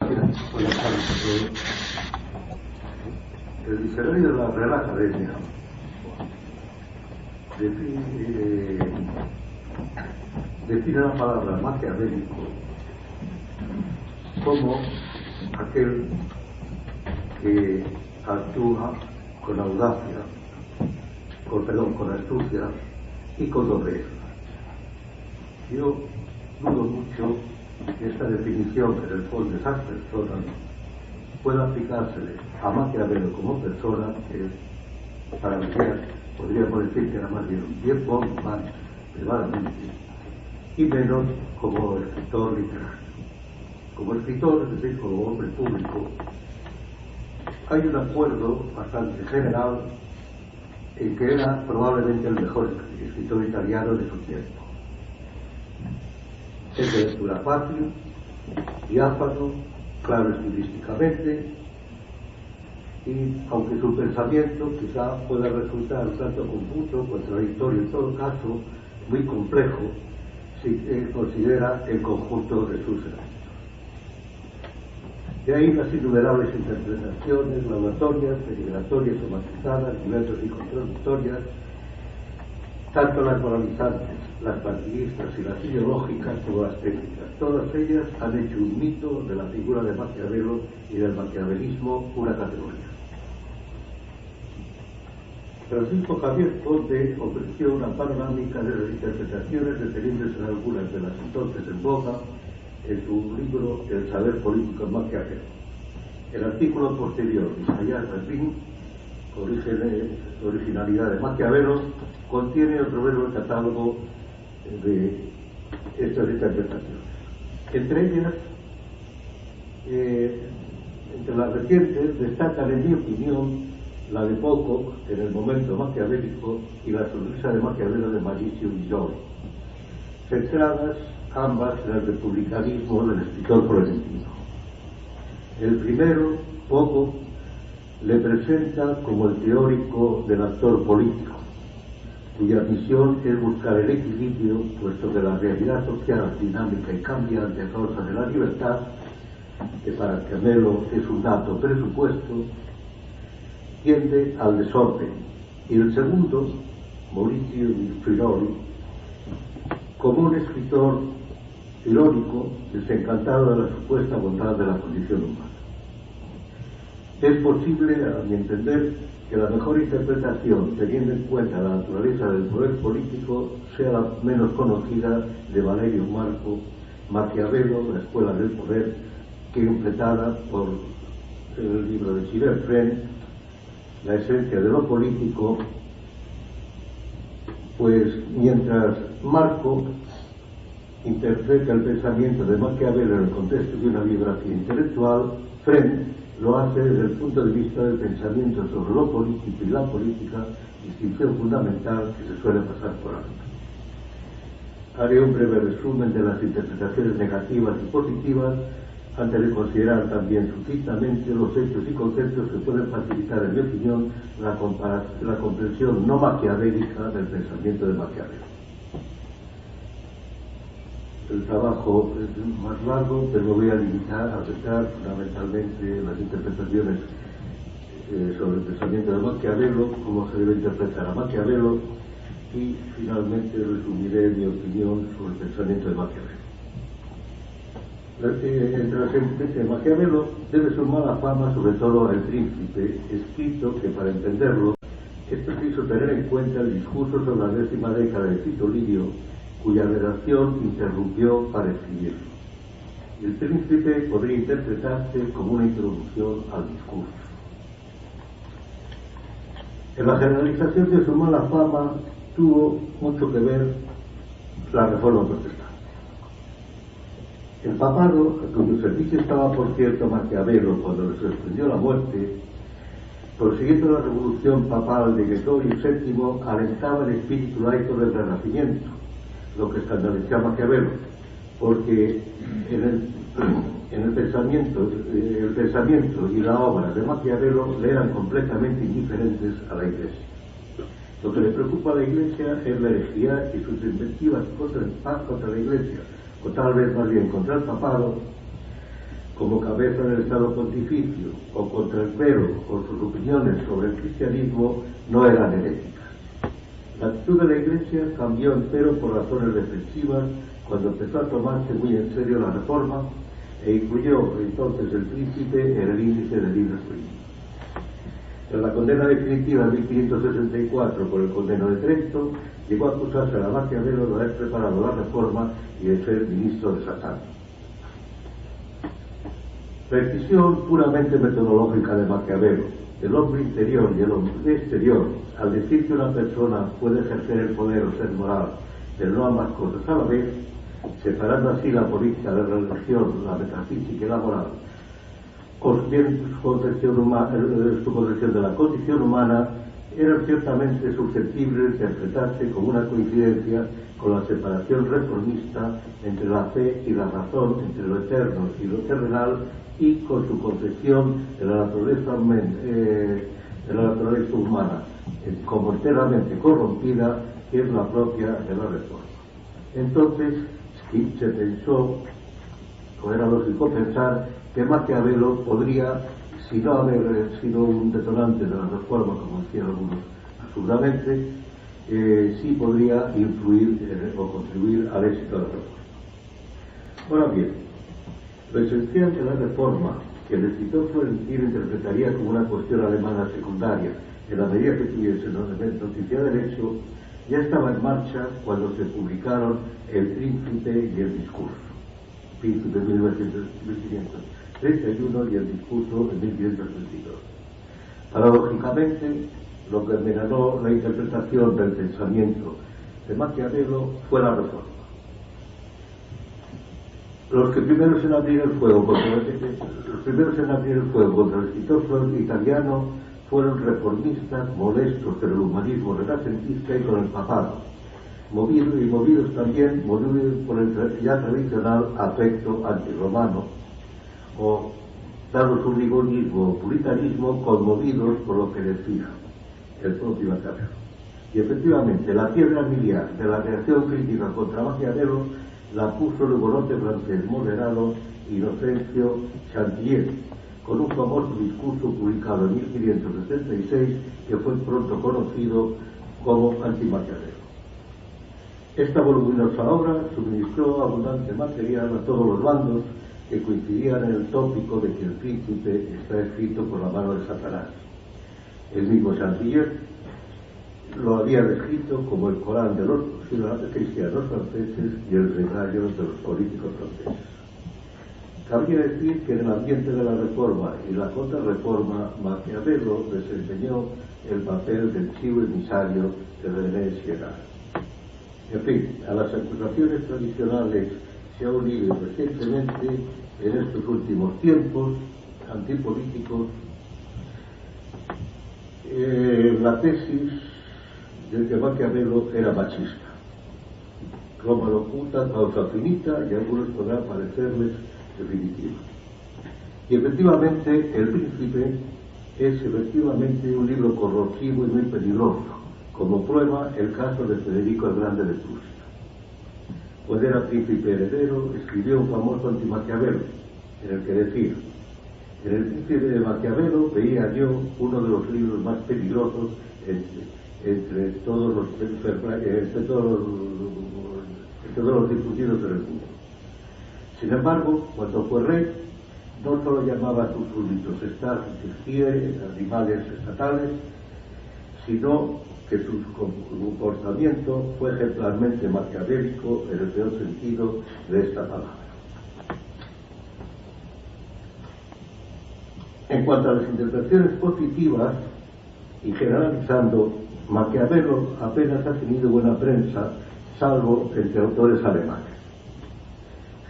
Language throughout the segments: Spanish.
Buenas tardes a todos. El diccionario de la Real Academia define la palabra maquiavélico como aquel que actúa con audacia, con astucia y con doblez. Yo dudo mucho que esta definición que en el fondo de esas personas pueda aplicársele a Maquiavelo como persona, que para mí podríamos decir que era más bien un tiempo más privadamente, y menos como escritor literario. Como escritor, es decir, como hombre público, hay un acuerdo bastante general en que era probablemente el mejor escritor italiano de su tiempo. Es de lectura fácil, diáfano, claro estilísticamente, y aunque su pensamiento quizá pueda resultar tanto confuso, contradictorio, en todo caso muy complejo, si considera el conjunto de sus elementos. De ahí las innumerables interpretaciones, laudatorias, denigratorias o matizadas, diversas y contradictorias, tanto las moralizantes, las partidistas y las ideológicas como las técnicas. Todas ellas han hecho un mito de la figura de Maquiavelo y del maquiavelismo una categoría. Francisco Javier Conde ofreció una panorámica de las interpretaciones deteniéndose en algunas de las entonces en boga en su libro El saber político en Maquiavelo. El artículo posterior de Isaías Repin, originalidad de Maquiavelo, contiene otro breve catálogo de estas interpretaciones. Entre ellas, entre las recientes, destacan, en mi opinión, la de Pocock en El momento maquiavélico y La sonrisa de Maquiavelo de Mauricio Villoro, centradas ambas en el republicanismo del escritor florentino. El primero, Pocock, le presenta como el teórico del actor político, cuya misión es buscar el equilibrio, puesto que la realidad social, dinámica y cambiante a causa de la libertad, que para Maquiavelo es un dato presupuesto, tiende al desorden. Y el segundo, Mauricio Villoro, como un escritor irónico, desencantado de la supuesta bondad de la condición humana. Es posible, a mi entender, que la mejor interpretación, teniendo en cuenta la naturaleza del poder político, sea la menos conocida de Valerio Marco, Maquiavelo, la escuela del poder, que completada por el libro de Gilles Fren, La esencia de lo político. Pues mientras Marco interpreta el pensamiento de Maquiavelo en el contexto de una biografía intelectual, Fren lo hace desde el punto de vista del pensamiento sobre lo político y la política, distinción fundamental que se suele pasar por alto. Haré un breve resumen de las interpretaciones negativas y positivas antes de considerar también sucintamente los hechos y conceptos que pueden facilitar, en mi opinión, la comprensión no maquiavélica del pensamiento de Maquiavelo. El trabajo es más largo, pero me voy a limitar a aceptar fundamentalmente las interpretaciones sobre el pensamiento de Maquiavelo, cómo se debe interpretar a Maquiavelo, y finalmente resumiré mi opinión sobre el pensamiento de Maquiavelo. Entre las sentencias de Maquiavelo debe sumar la fama, sobre todo El Príncipe, escrito que, para entenderlo, es preciso tener en cuenta el discurso sobre la 10ª década de Tito Livio, cuya redacción interrumpió para escribirlo. El Príncipe podría interpretarse como una introducción al discurso. En la generalización de su mala fama tuvo mucho que ver la Reforma Protestante. El papado, a cuyo servicio estaba, por cierto, Maquiavelo cuando le sorprendió la muerte, prosiguiendo la revolución papal de Gregorio VII, alentaba el espíritu laico del Renacimiento, lo que escandalizó a Maquiavelo, porque el pensamiento y la obra de Maquiavelo le eran completamente indiferentes a la Iglesia. Lo que le preocupa a la Iglesia es la herejía y sus inventivas contra la Iglesia, o tal vez más bien contra el papado, como cabeza del Estado Pontificio, o contra el clero, con sus opiniones sobre el cristianismo, no eran heréticas. La actitud de la Iglesia cambió empero por razones defensivas cuando empezó a tomarse muy en serio la Reforma e incluyó entonces el príncipe en el índice de libros primos. Tras la condena definitiva en 1564 por el Condeno de Trento, llegó a acusarse a Maquiavelo de haber preparado la Reforma y de ser ministro de Satán. Precisión puramente metodológica de Maquiavelo, el hombre interior y el hombre exterior, al decir que una persona puede ejercer el poder o ser moral, pero no ambas cosas a la vez, separando así la política de la religión, la metafísica y la moral, construyendo su concepción de la condición humana, eran ciertamente susceptibles de interpretarse como una coincidencia con la separación reformista entre la fe y la razón, entre lo eterno y lo terrenal, y con su concepción de la naturaleza humana como enteramente corrompida, que es la propia de la Reforma. Entonces se pensó, o era lógico pensar, que Maquiavelo podría, si no haber sido un detonante de la Reforma, como decían algunos absurdamente, sí podría influir o contribuir al éxito de la Reforma. Ahora bien, lo esencial de la Reforma, que el escritor florentino interpretaría como una cuestión alemana secundaria, en la medida que tuviese noticia del hecho, ya estaba en marcha cuando se publicaron El Príncipe y el Discurso. Príncipe en 1531 y el Discurso en 1532. Paradójicamente, lo que envenenó la interpretación del pensamiento de Maquiavelo fue la Reforma. Los primeros en abrir el fuego contra el escritor italiano fueron reformistas molestos con el humanismo renacentista y con el papado, movidos también por el ya tradicional afecto antirromano, o dado su rigorismo o puritanismo, conmovidos por lo que decía el propio Maquiavelo. Y efectivamente, la piedra miliar de la reacción crítica contra Maquiavelo la puso el hugonote francés moderado Inocencio Chantilly, con un famoso discurso publicado en 1576 que fue pronto conocido como Antimaquiavelo. Esta voluminosa obra suministró abundante material a todos los bandos que coincidían en el tópico de que el príncipe está escrito por la mano de Satanás. El mismo Chantilly lo había descrito como el Corán de los cristianos franceses y el regaño de los políticos franceses. Cabría decir que en el ambiente de la Reforma y la Contrarreforma, Maquiavelo desempeñó el papel del chivo emisario de René Girard. En fin, a las acusaciones tradicionales se ha unido recientemente, en estos últimos tiempos antipolíticos, la tesis de que Maquiavelo era machista. Roma lo oculta, causa finita, y a algunos podrá parecerles definitivo. Y efectivamente, El Príncipe es efectivamente un libro corrosivo y muy peligroso, como prueba el caso de Federico el Grande de Prusia. Cuando era príncipe heredero, escribió un famoso anti-Maquiavelo, en el que decía: en El Príncipe de Maquiavelo veía yo uno de los libros más peligrosos entre todos los discutidos en el mundo. Sin embargo, cuando fue rey, no solo llamaba a sus súbditos animales estatales, sino que su comportamiento fue ejemplarmente maquiavélico en el peor sentido de esta palabra. En cuanto a las interpretaciones positivas, y generalizando, Maquiavelo apenas ha tenido buena prensa, salvo entre autores alemanes.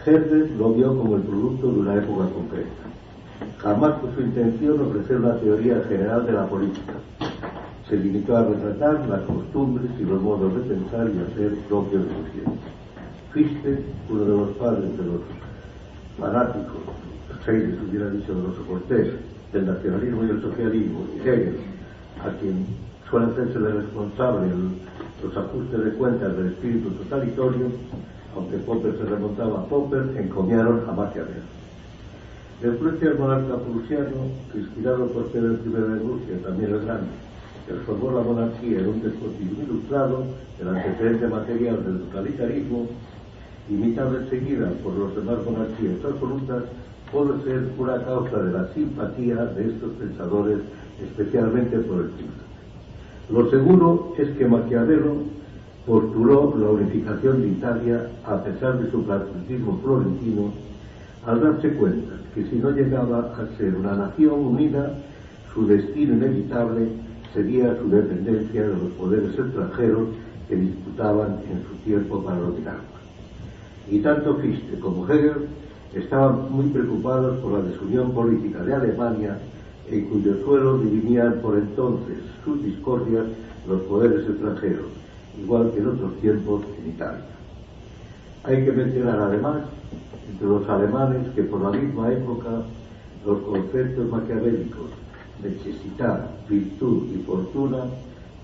Herder lo vio como el producto de una época concreta. Jamás fue su intención ofrecer una teoría general de la política. Se limitó a retratar las costumbres y los modos de pensar y hacer propios de su tiempo. Fichte, uno de los padres de los fanáticos, Hegel hubiera dicho de los Cortés, del nacionalismo y el socialismo, y Hegel, a quien suele hacerse responsable los ajustes de cuentas del espíritu totalitario, aunque Popper se remontaba a Popper, encomiaron a Maquiavelo. Después el monarca prusiano, que inspirado por Pedro I de Rusia, también el Grande, transformó la monarquía en un despotismo ilustrado, el antecedente material del totalitarismo, imitado enseguida por los demás monarquías absolutas, puede ser una causa de la simpatía de estos pensadores, especialmente por el príncipe. Lo seguro es que Maquiavelo postuló la unificación de Italia a pesar de su patriotismo florentino, al darse cuenta que si no llegaba a ser una nación unida, su destino inevitable sería su dependencia de los poderes extranjeros que disputaban en su tiempo para dominarla. Y tanto Fichte como Hegel estaban muy preocupados por la desunión política de Alemania, en cuyo suelo dirimían por entonces sus discordias los poderes extranjeros, igual que en otros tiempos en Italia. Hay que mencionar además, entre los alemanes, que por la misma época los conceptos maquiavélicos, necesidad, virtud y fortuna,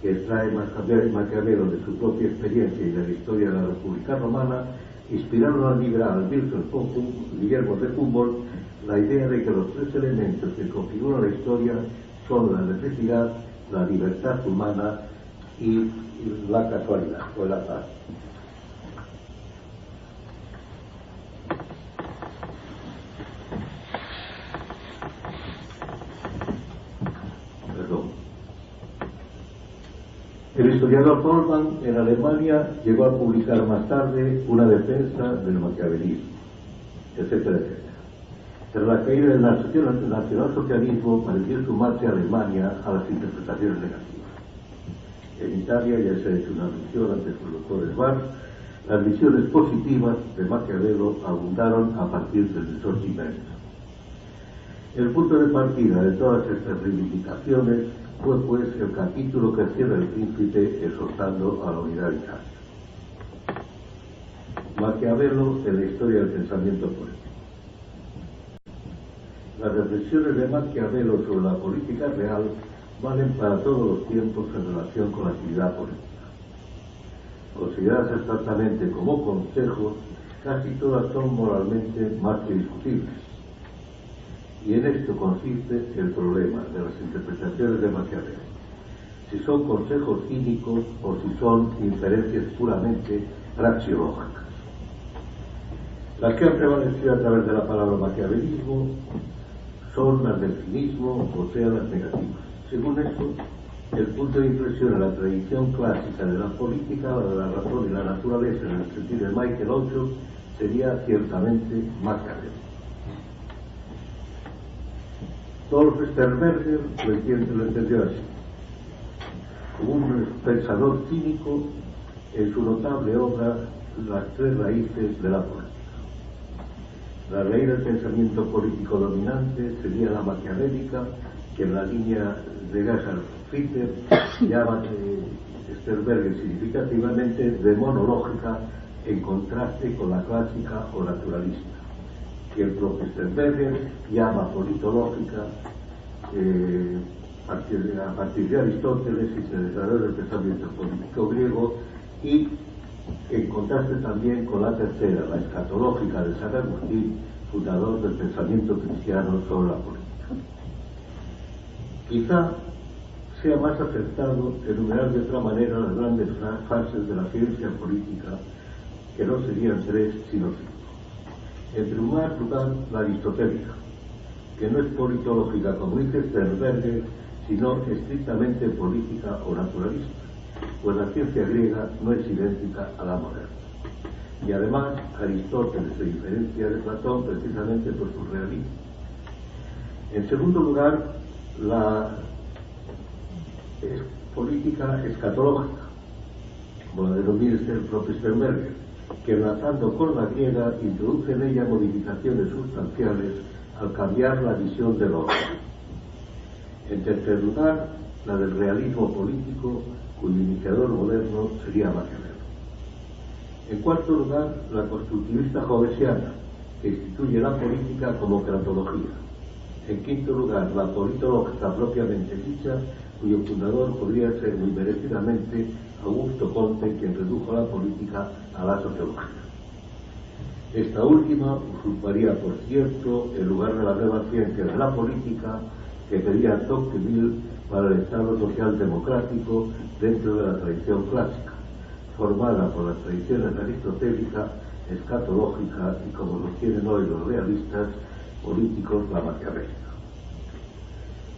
que extrae Maquiavelo de su propia experiencia y de la historia de la República Romana, inspiraron al liberal Guillermo de Humboldt la idea de que los tres elementos que configuran la historia son la necesidad, la libertad humana y la casualidad o el azar. El historiador Goldman en Alemania llegó a publicar más tarde una defensa del maquiavelismo, etcétera, etcétera. Tras la caída del nacionalsocialismo pareció sumarse a Alemania a las interpretaciones negativas. En Italia ya se ha hecho una mención ante sus doctores Barth. Las visiones positivas de Maquiavelo abundaron a partir del Risorgimento. El punto de partida de todas estas reivindicaciones fue pues el capítulo que cierra el Príncipe exhortando a la unidad de Italia. Maquiavelo en la historia del pensamiento político. Las reflexiones de Maquiavelo sobre la política real valen para todos los tiempos en relación con la actividad política. Consideradas abstractamente como consejos, casi todas son moralmente más que discutibles. Y en esto consiste el problema de las interpretaciones de Maquiavelo. Si son consejos cínicos o si son inferencias puramente praxeológicas. Las que han prevalecido a través de la palabra maquiavelismo son las del cinismo, o sea, las negativas. Según esto, el punto de inflexión en la tradición clásica de la política, la de la razón y la naturaleza, en el sentido de Michael Osho, sería ciertamente Maquiavelo. Thor Sternberger lo entendió así, como un pensador cínico en su notable obra Las tres raíces de la política. La raíz del pensamiento político dominante sería la maquiavélica, que en la línea de Gerhard Ritter llama Sternberger significativamente demonológica, en contraste con la clásica o naturalista, que el propio Sternberger llama politológica a partir de Aristóteles y se desarrolla el pensamiento político griego, y en contraste también con la tercera, la escatológica de San Agustín, fundador del pensamiento cristiano sobre la política. Quizá sea más acertado enumerar de otra manera las grandes fases de la ciencia política, que no serían tres sino cinco. En primer lugar, la aristotélica, que no es politológica como dice Sternberger, sino estrictamente política o naturalista, pues la ciencia griega no es idéntica a la moderna. Y además, Aristóteles se diferencia de Platón precisamente por su realismo. En segundo lugar, la política escatológica, como la denomina el propio Sternberger, que enlazando con la griega introduce en ella modificaciones sustanciales al cambiar la visión del orden. En tercer lugar, la del realismo político, cuyo iniciador moderno sería Maquiavelo. En cuarto lugar, la constructivista jovechiana, que instituye la política como cratología. En quinto lugar, la politológica propiamente dicha, cuyo fundador podría ser muy merecidamente Augusto Comte, quien redujo la política a la sociología. Esta última usurparía, por cierto, el lugar de la nueva ciencia de la política que quería Tocqueville para el Estado social democrático dentro de la tradición clásica, formada por las tradiciones aristotélica, escatológica y, como lo tienen hoy los realistas políticos, la maquiavélica.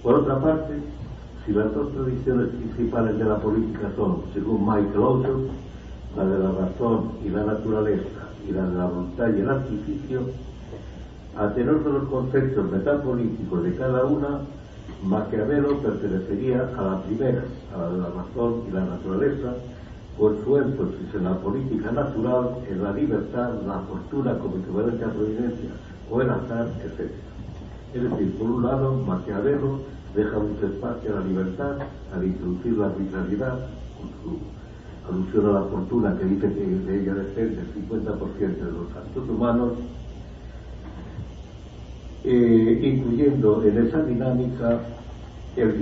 Por otra parte, si las dos tradiciones principales de la política son, según Michael Owen, la de la razón y la naturaleza y la de la voluntad y el artificio, a tenor de los conceptos metapolíticos de cada una, Maquiavelo pertenecería a la primera, a la de la razón y la naturaleza, por su énfasis en la política natural, en la libertad, la fortuna como equivalente a providencia o el azar, etc. Es decir, por un lado, Maquiavelo deja mucho espacio a la libertad al introducir la arbitrariedad, con su alusión a la fortuna que dice que de ella depende el 50% de los actos humanos, incluyendo en esa dinámica el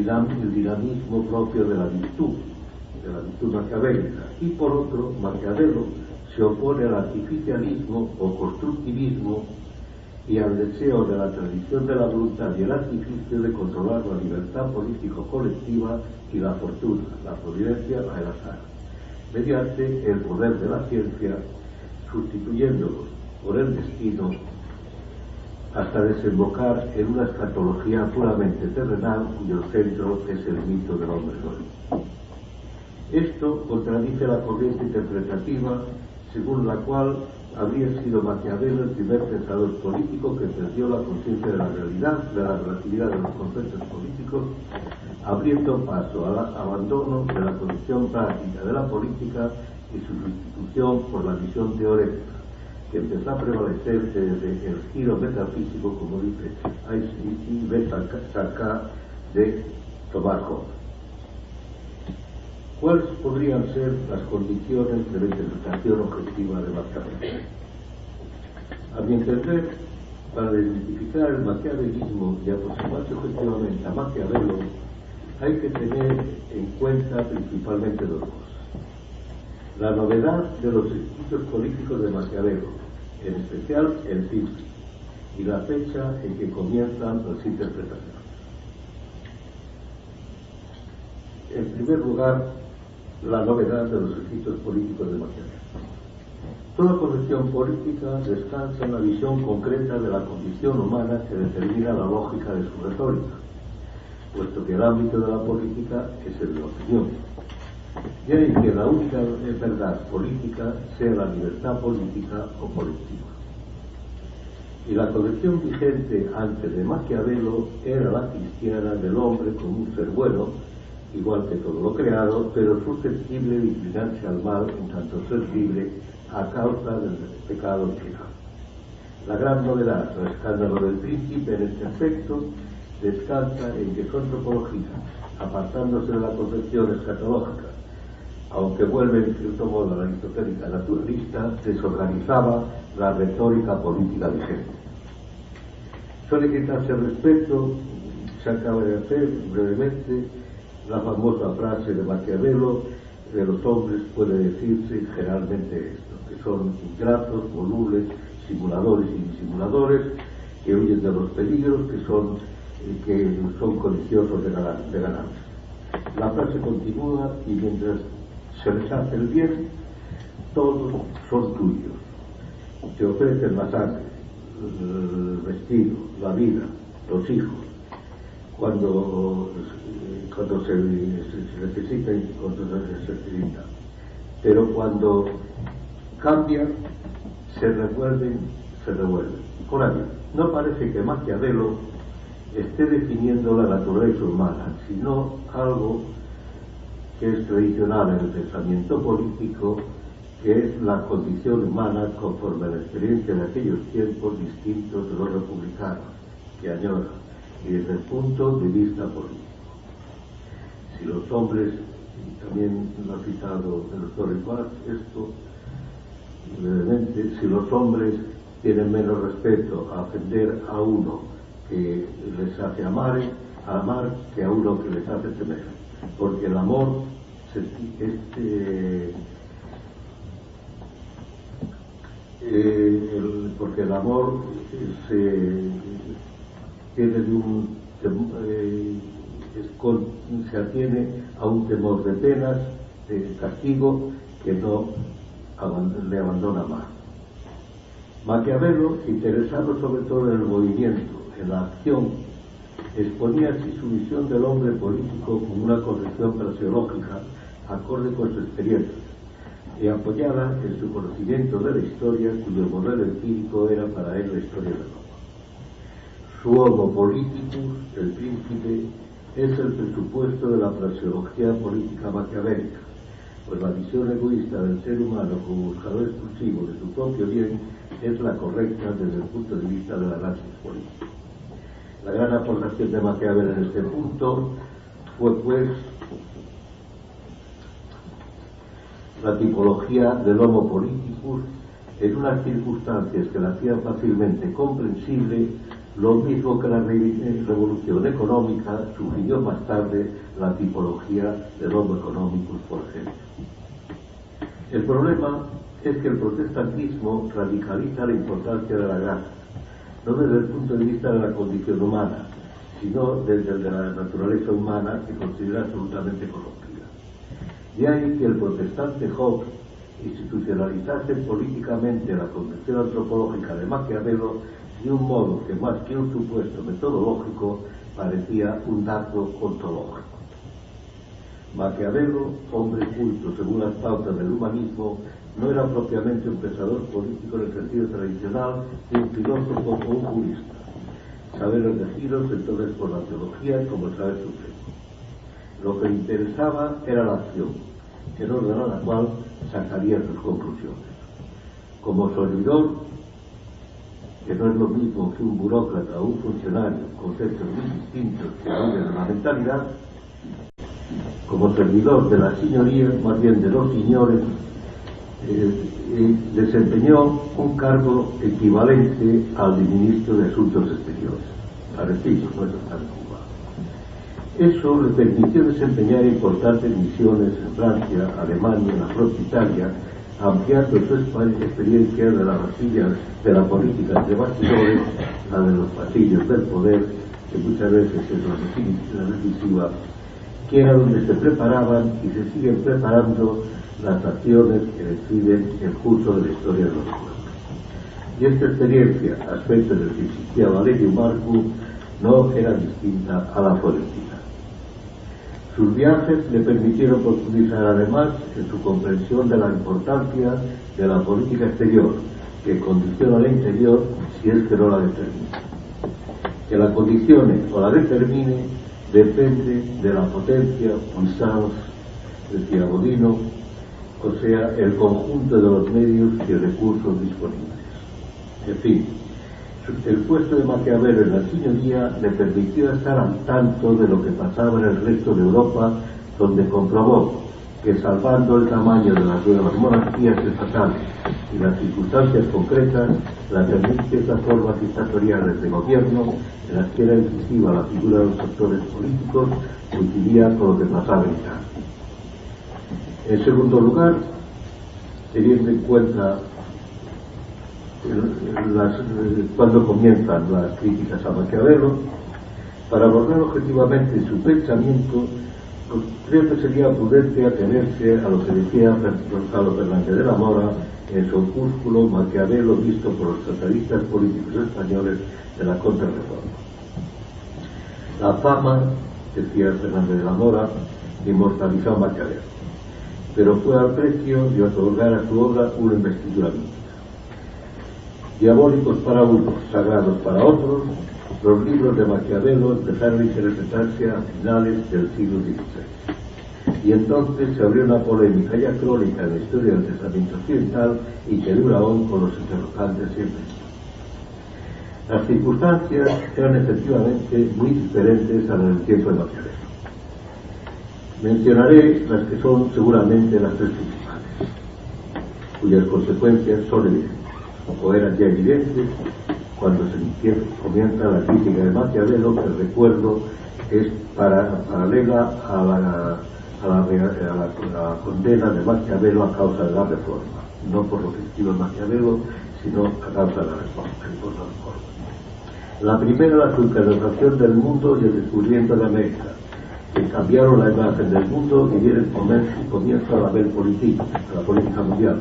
dinamismo propio de la virtud maquiavélica. Y por otro, Maquiavelo se opone al artificialismo o constructivismo y al deseo de la tradición de la voluntad y el artificio de controlar la libertad político-colectiva y la fortuna, la providencia o el azar, mediante el poder de la ciencia, sustituyéndolo por el destino, hasta desembocar en una escatología puramente terrenal cuyo centro es el mito del hombre nuevo. Esto contradice la corriente interpretativa según la cual habría sido Maquiavelo el primer pensador político que perdió la conciencia de la realidad, de la relatividad de los conceptos políticos, abriendo paso al abandono de la condición práctica de la política y su sustitución por la visión teórica, que empezó a prevalecer desde el giro metafísico, como dice I.C. Bessaka de Thomas Hobbes. ¿Cuáles podrían ser las condiciones de la interpretación objetiva de Maquiavelo? A mi entender, para identificar el maquiavelismo y aproximarse objetivamente a Maquiavelo, hay que tener en cuenta principalmente dos cosas: la novedad de los escritos políticos de Maquiavelo, en especial el título, y la fecha en que comienzan las interpretaciones. En primer lugar, la novedad de los escritos políticos de Maquiavelo. Toda corrección política descansa en la visión concreta de la condición humana que determina la lógica de su retórica, puesto que el ámbito de la política es el de la opinión. De ahí que la única verdad política sea la libertad política o colectiva. Y la corrección vigente antes de Maquiavelo era la cristiana del hombre como un ser bueno, igual que todo lo creado, pero susceptible de inclinarse al mal en tanto ser libre a causa del pecado original. La gran novedad o escándalo del príncipe en este aspecto descansa en que su antropología, apartándose de la concepción escatológica, aunque vuelve en cierto modo a la aristotélica naturalista, desorganizaba la retórica política vigente. Suele quitarse al respecto, se acaba de hacer brevemente, la famosa frase de Maquiavelo: de los hombres puede decirse generalmente esto, que son ingratos, volubles, simuladores y disimuladores, que huyen de los peligros, que son codiciosos de ganancia. La frase continúa: y mientras se les hace el bien, todos son tuyos. Te ofrecen la sangre, el vestido, la vida, los hijos, cuando se necesita y cuando se necesita. Pero cuando cambian, se revuelven. Por ahí, no parece que Maquiavelo esté definiendo la naturaleza humana, sino algo que es tradicional en el pensamiento político, que es la condición humana conforme a la experiencia de aquellos tiempos distintos de los republicanos, que añoran, y desde el punto de vista político. Si los hombres, y también lo ha citado el doctor Ipaz, esto brevemente, si los hombres tienen menos respeto a ofender a uno que les hace amar que a uno que les hace temer, porque el amor porque el amor se atiene a un temor de penas, de castigo, que no le abandona más. Maquiavelo, interesado sobre todo en el movimiento, en la acción, exponía así su visión del hombre político como una corrección fraseológica acorde con su experiencia y apoyada en su conocimiento de la historia, cuyo modelo empírico era para él la historia del hombre. Su homo politicus, el príncipe, es el presupuesto de la fraseología política maquiavélica, pues la visión egoísta del ser humano como buscador exclusivo de su propio bien es la correcta desde el punto de vista del análisis político. La gran aportación de Maquiavelo en este punto fue, pues, la tipología del homo politicus en unas circunstancias que la hacían fácilmente comprensible, lo mismo que la revolución económica sugirió más tarde la tipología del homo economicus, por ejemplo. El problema es que el protestantismo radicaliza la importancia de la gracia, no desde el punto de vista de la condición humana, sino desde el de la naturaleza humana, que considera absolutamente corrompida. De ahí que el protestante Hobbes institucionalizase políticamente la concepción antropológica de Maquiavelo de un modo que, más que un supuesto metodológico, parecía un dato ontológico. Maquiavelo, hombre culto según las pautas del humanismo, no era propiamente un pensador político en el sentido tradicional de un filósofo o un jurista. Saberes regidos entonces por la teología como el saber supremo. Lo que le interesaba era la acción, en orden a la cual sacaría sus conclusiones. Como servidor, que no es lo mismo que un burócrata o un funcionario, conceptos muy distintos que hablan de la mentalidad, como servidor de la señoría, más bien de los señores, desempeñó un cargo equivalente al de ministro de Asuntos Exteriores, parecido, no es tan Cuba. Eso le permitió desempeñar importantes misiones en Francia, Alemania, la propia Italia, ampliando su experiencia de la vacilla de la política entre bastidores, la de los pasillos del poder, que muchas veces es la decisiva, que era donde se preparaban y se siguen preparando las acciones que deciden el curso de la historia de los pueblos. Y esta experiencia, aspecto en el que existía Valerio Marcu, no era distinta a la florentina. Sus viajes le permitieron profundizar además en su comprensión de la importancia de la política exterior, que condiciona la interior si es que no la determina. Que la condicione o la determine depende de la potencia, puissance, decía Bodino, o sea, el conjunto de los medios y recursos disponibles. En fin, el puesto de Maquiavelo en la señoría le permitió estar al tanto de lo que pasaba en el resto de Europa, donde comprobó que, salvando el tamaño de las nuevas monarquías estatales y las circunstancias concretas, las ciertas formas dictatoriales de gobierno, en las que era decisiva la figura de los actores políticos, coincidía con lo que pasaba en Italia. En segundo lugar, teniendo en cuenta cuando comienzan las críticas a Maquiavelo, para abordar objetivamente su pensamiento, creo que sería prudente atenerse a lo que decía Gonzalo Fernández de la Mora en su opúsculo Maquiavelo visto por los tratadistas políticos españoles de la Contrarreforma. La fama, decía Fernández de la Mora, inmortalizó a Maquiavelo, pero fue al precio de otorgar a su obra una investidura mítica. Diabólicos para unos, sagrados para otros, los libros de Maquiavelo empezaron a interpretarse a finales del siglo XVI. Y entonces se abrió una polémica ya crónica en la historia del pensamiento occidental y que dura aún con los interrogantes siempre. Las circunstancias eran efectivamente muy diferentes a las del tiempo de Maquiavelo. Mencionaré las que son seguramente las tres principales, cuyas consecuencias son evidentes, o eran ya evidentes cuando comienza la crítica de Maquiavelo, que recuerdo es paralela a la condena de Maquiavelo a causa de la reforma, no por lo que escribe Maquiavelo, sino a causa de la reforma. La primera, la subterraneación del mundo y el descubrimiento de América, que cambiaron la imagen del mundo y dieron comienzo a la Weltpolitik, a la política mundial,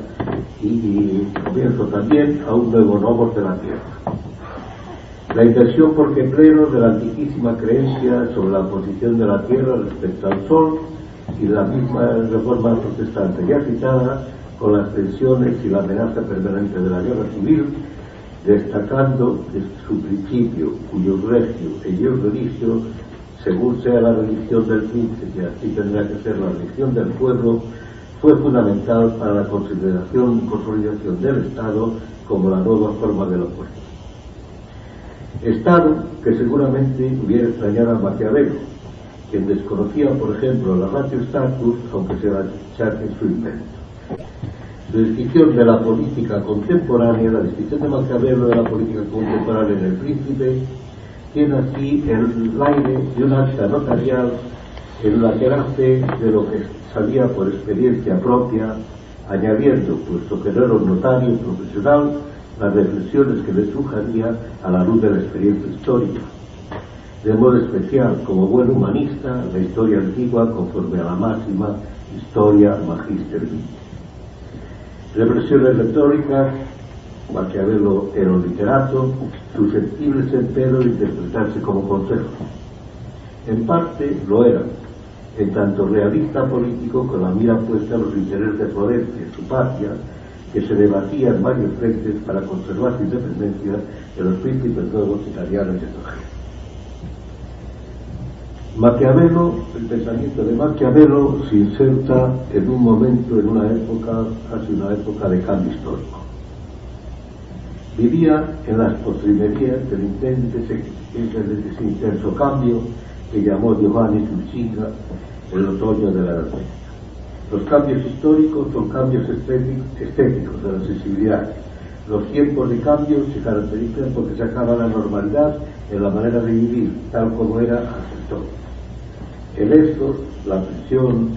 y comienzo también a un nuevo nomos de la Tierra. La inversión por Keplero de la antiquísima creencia sobre la posición de la Tierra respecto al Sol y la misma reforma protestante ya citada, con las tensiones y la amenaza permanente de la guerra civil, destacando su principio, cuyo regio e religio, según sea la religión del príncipe, así tendrá que ser la religión del pueblo, fue fundamental para la consideración y consolidación del Estado como la nueva forma de la política. Estado que seguramente hubiera extrañado a Maquiavelo, quien desconocía, por ejemplo, la ratio status, aunque se la achaque su invento. La descripción de la política contemporánea, la descripción de Maquiavelo de la política contemporánea en El Príncipe, tiene aquí el aire de un acta notarial en la que nace de lo que sabía por experiencia propia, añadiendo, puesto que no era un notario profesional, las reflexiones que le sugería a la luz de la experiencia histórica. De modo especial, como buen humanista, la historia antigua conforme a la máxima historia magister vitae. Reflexiones retóricas, Maquiavelo era un literato, susceptibles empero de interpretarse como consejo. En parte lo era, en tanto realista político con la mira puesta a los intereses de Florencia, su patria, que se debatía en varios frentes para conservar su independencia de los príncipes nuevos italianos y extranjeros. Maquiavelo, el pensamiento de Maquiavelo se inserta en un momento, en una época, casi una época de cambio histórico. Vivía en las postrimerías ese intenso cambio que llamó Giovanni Tulcinga el otoño de la Edad Media. Los cambios históricos son cambios estéticos de la sensibilidad. Los tiempos de cambio se caracterizan porque se acaba la normalidad en la manera de vivir, tal como era hasta entonces. El éxodo, la presión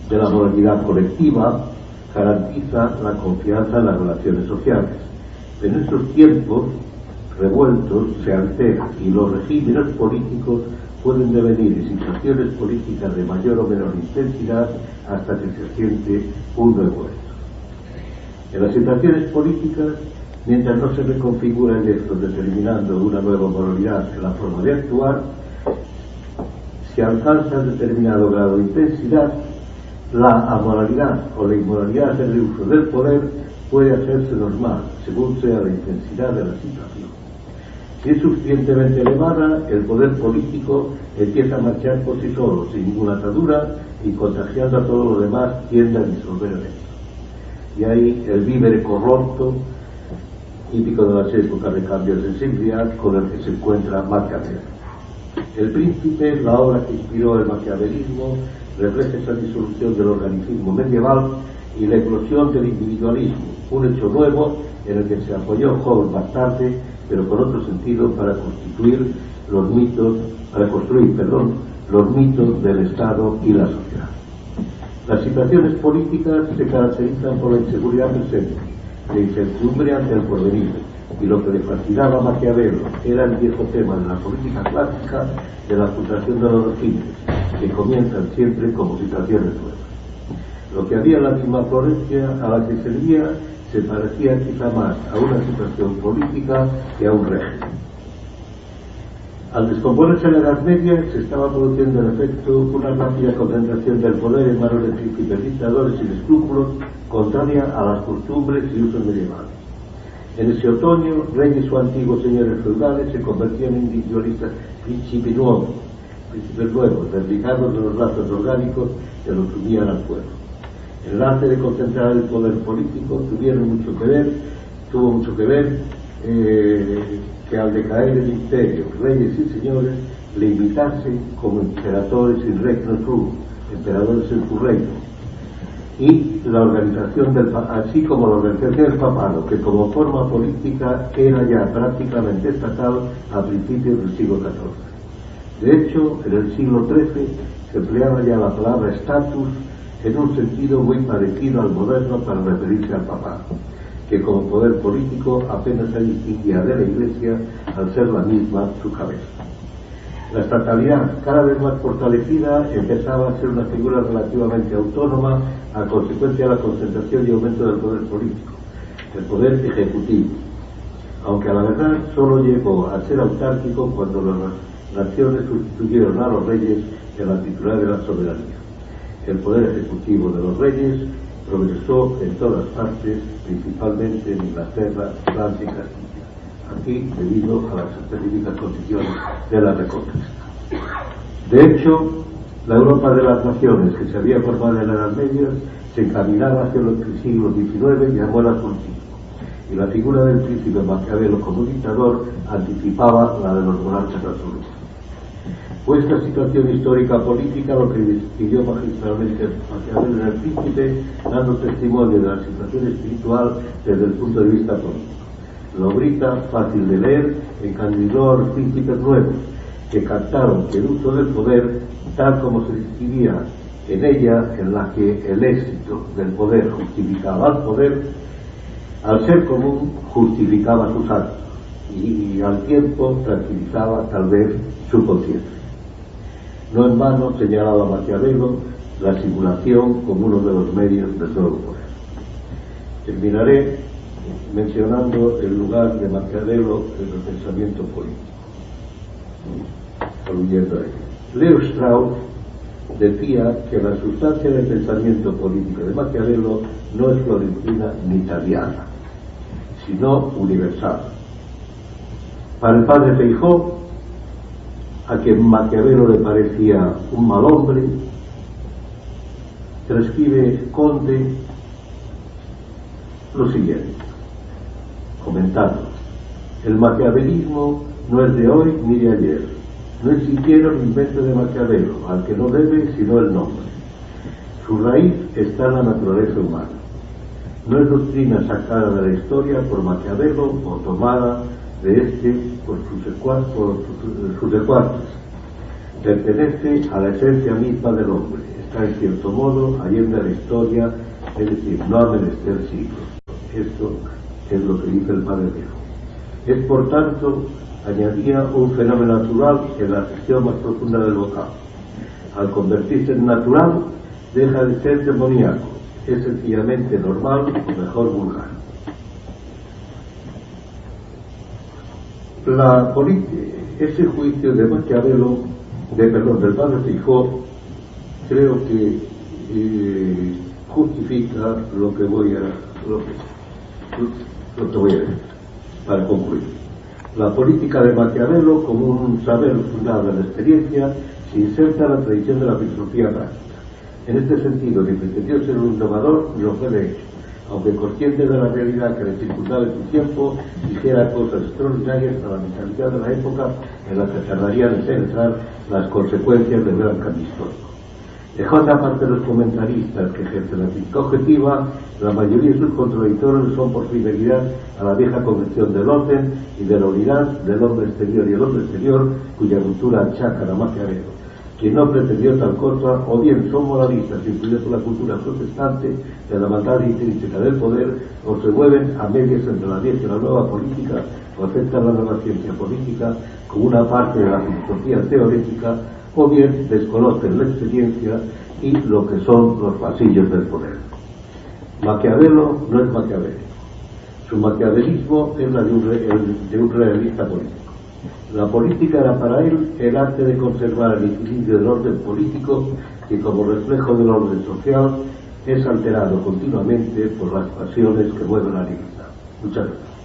de la moralidad colectiva, garantiza la confianza en las relaciones sociales. En estos tiempos revueltos se altera y los regímenes políticos pueden devenir en situaciones políticas de mayor o menor intensidad hasta que se siente un nuevo hecho. En las situaciones políticas, mientras no se reconfigura el hecho determinando una nueva moralidad en la forma de actuar, si alcanza determinado grado de intensidad, la amoralidad o la inmoralidad en el uso del poder puede hacerse normal, según sea la intensidad de la situación. Si es suficientemente elevada, el poder político empieza a marchar por sí solo, sin ninguna atadura, y contagiando a todos los demás, tiende a disolver el hecho. Y ahí el vívere corrupto, típico de las épocas de cambio de sensibilidad, con el que se encuentra Maquiavelo. El Príncipe, la obra que inspiró el maquiavelismo, refleja esa disolución del organismo medieval y la eclosión del individualismo, un hecho nuevo en el que se apoyó Hobbes más tarde, pero con otro sentido para construir los mitos del Estado y la sociedad. Las situaciones políticas se caracterizan por la inseguridad presente, la incertidumbre ante el porvenir, y lo que le fascinaba a Maquiavelo era el viejo tema de la política clásica de la frustración de los regímenes, que comienzan siempre como situaciones nuevas. Lo que había en la misma Florencia a la que servía se parecía quizá más a una situación política que a un régimen. Al descomponerse la Edad Media, se estaba produciendo en efecto una rápida concentración del poder en manos de príncipes dictadores sin escrúpulos, contraria a las costumbres y usos medievales. En ese otoño, reyes o antiguos señores feudales se convertían en individualistas príncipes nuevos, desligados de los lazos orgánicos que los unían al pueblo. El arte de concentrar el poder político tuvo mucho que ver que al decaer el imperio, reyes y señores le invitasen como imperadores in regno suo, emperadores en su reino, y la organización así como la organización del papado, que como forma política era ya prácticamente estatal a principios del siglo XIV. De hecho, en el siglo XIII se empleaba ya la palabra status en un sentido muy parecido al moderno para referirse al papado. que como poder político apenas se distinguía de la Iglesia al ser la misma su cabeza. La estatalidad, cada vez más fortalecida, empezaba a ser una figura relativamente autónoma a consecuencia de la concentración y aumento del poder político, el poder ejecutivo, aunque a la verdad solo llegó a ser autárquico cuando las naciones sustituyeron a los reyes en la titular de la soberanía. El poder ejecutivo de los reyes progresó en todas partes, principalmente en Inglaterra, Francia y Castilla, aquí debido a las específicas condiciones de la Reconquista. De hecho, la Europa de las naciones que se había formado en la Edad Media se encaminaba hacia el siglo XIX y llamó el absolutismo, y la figura del príncipe Maquiavelo como dictador anticipaba la de los monarcas absolutos. Fue esta situación histórica política lo que distinguió magistralmente Maquiavelo en El Príncipe, dando testimonio de la situación espiritual desde el punto de vista político. La obrita, fácil de leer, encandiló a los príncipes nuevos, que captaron que el uso del poder, tal como se describía en ella, en la que el éxito del poder justificaba al poder, al ser común justificaba sus actos y al tiempo tranquilizaba tal vez su conciencia. No en vano señalaba Maquiavelo la simulación como uno de los medios del nuevo poder. Terminaré mencionando el lugar de Maquiavelo en el pensamiento político, aludendo a ello. Leo Strauss decía que la sustancia del pensamiento político de Maquiavelo no es florentina ni italiana, sino universal. Para el padre Feijóo, a quien Maquiavelo le parecía un mal hombre, transcribe Conde lo siguiente, comentando: el maquiavelismo no es de hoy ni de ayer, no es siquiera un invento de Maquiavelo, al que no debe sino el nombre. Su raíz está en la naturaleza humana. No es doctrina sacada de la historia por Maquiavelo o tomada de este por sus secuaces. Pertenece a la esencia misma del hombre. Está en cierto modo allende la historia, es decir, no ha menester siglos. Esto es lo que dice el padre Viejo. Es por tanto, añadía, un fenómeno natural en la sección más profunda del vocal. Al convertirse en natural, deja de ser demoníaco, es sencillamente normal o mejor vulgar. Ese juicio de Maquiavelo, del padre Feijóo, creo que justifica lo que voy a decir para concluir. La política de Maquiavelo, como un saber fundado en la experiencia, se inserta en la tradición de la filosofía práctica. En este sentido, ni pretendió ser un innovador ni lo fue de hecho, aunque consciente de la realidad que le circundaba en su tiempo, dijera cosas extraordinarias a la mentalidad de la época en la que tardarían en penetrar las consecuencias del gran cambio histórico. Dejando aparte los comentaristas que ejercen la crítica objetiva, la mayoría de sus contradictores son por fidelidad a la vieja concepción del orden y de la unidad del hombre exterior y el hombre exterior, cuya cultura achacan a Maquiavelo, quien no pretendió tal cosa, o bien son moralistas influidos por la cultura protestante de la maldad intrínseca del poder, o se mueven a medias entre la vieja y la nueva política, o aceptan la nueva ciencia política como una parte de la filosofía teorética, o bien desconocen la experiencia y lo que son los pasillos del poder. Maquiavelo no es Maquiavelo. Su maquiavelismo es la de un realista político. La política era para él el arte de conservar el equilibrio del orden político, que como reflejo del orden social es alterado continuamente por las pasiones que mueven la libertad. Muchas gracias.